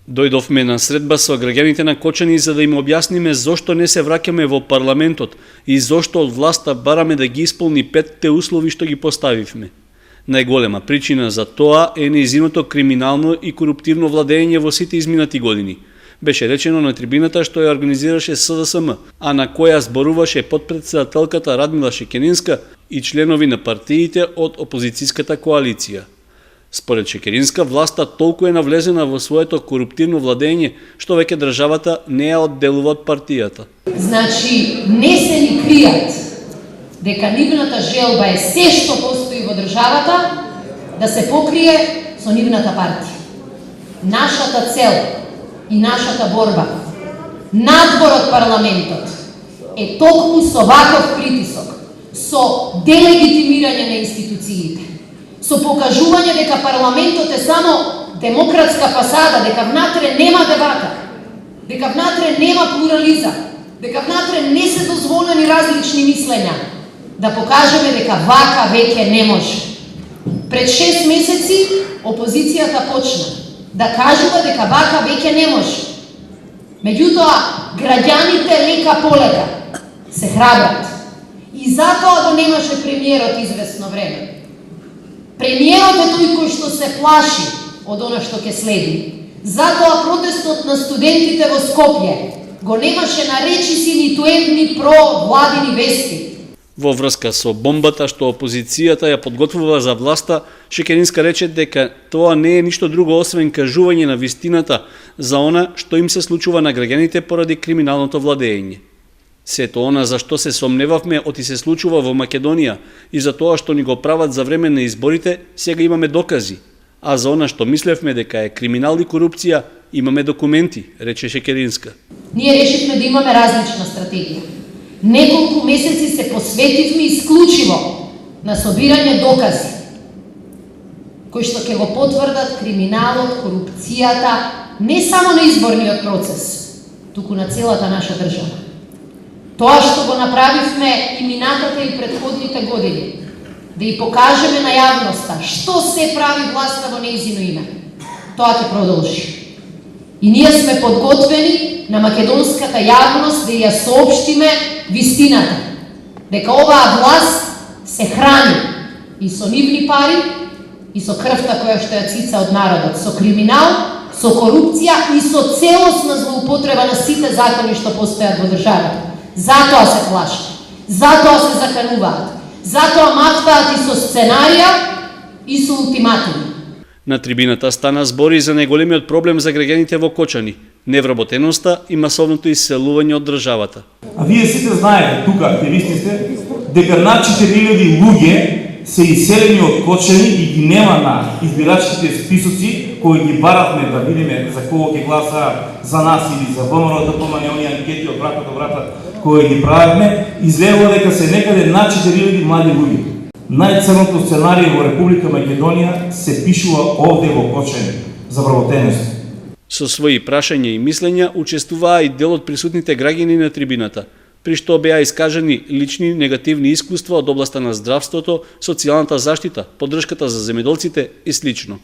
Дојдовме на средба со граѓаните на Кочани за да им објасниме зошто не се враќаме во парламентот и зошто од власта бараме да ги исполни 5 услови што ги поставивме. Најголема причина за тоа е нејзиното криминално и коруптивно владење во сите изминати години. Беше речено на трибината што ја организираше СДСМ, а на која зборуваше потпредседателката Радмила Шекеринска и членови на партиите од опозицијската коалиција. Според Шекеринска, власта толку е навлезена во своето коруптивно владење, што веќе државата не ја одделува од партијата. Значи, не се ни кријат дека нивната желба е се што постои во државата да се покрие со нивната партија. Нашата цел и нашата борба надвор од парламентот е токму со ваков притисок, со делегитимирање на институциите, со покажување дека парламентот е само демократска фасада, дека внатре нема дебата, дека внатре нема плурализам, дека внатре не се дозволени различни мислења, да покажеме дека вака веќе не може. Пред 6 месеци опозицијата почна да кажува дека вака веќе не може. Меѓутоа, граѓаните лека полека се храбрат. И затоа го немаше премиерот известно време. Премиерот е тој кој што се плаши од она што ќе следи. Затоа протестот на студентите во Скопје го немаше на речиси ниту едни провладини вести. Во врска со бомбата што опозицијата ја подготвува за власта, Шекеринска рече дека тоа не е ништо друго освен кажување на вистината за она што им се случува на граѓаните поради криминалното владење. Сето она за што се сомневавме оти се случува во Македонија и за тоа што ни го прават за време на изборите, сега имаме докази. А за она што мислевме дека е криминал и корупција, имаме документи, рече Шекеринска. Ние решивме да имаме различна стратегија. Неколку месеци се посветивме исклучиво на собирање докази, кои што ќе го потврдат криминалот, корупцијата, не само на изборниот процес, туку на целата наша држава. Тоа што го направивме и минатата и претходните години, да и покажеме на јавноста што се прави власта во нејзино име, тоа ќе продолжи. И ние сме подготвени на македонската јавност да ја соопштиме вистината, дека оваа власт се храни и со нивни пари, и со крвта која што ја цица од народот, со криминал, со корупција и со целосна злоупотреба на сите закони што постојат во државата. Затоа се плашат, затоа се закануваат, затоа мафтаат и со сценарија и со ултиматуми. На трибината стана збори за најголемиот проблем за граѓаните во Кочани – невработеноста и масовното иселување од државата. А вие сите знаете, тука активисти сте, дека над 4000 луѓе се иселени од Кочани и ги нема на избирачките списоци кои ги баравме да видиме за кого ќе гласа за нас или за ВМРО да помане оние анкети од врата до врата кои ги правевме, излегува дека се некаде над 4000 млади луѓе. Најцрното сценарија во Република Македонија се пишува овде во Кочани за вработеност. Со своји прашања и мислења учествуваа и дел од присутните граѓани на трибината, при што беа искажани лични негативни искуства од областа на здравството, социјалната заштита, поддршката за земјоделците и слично.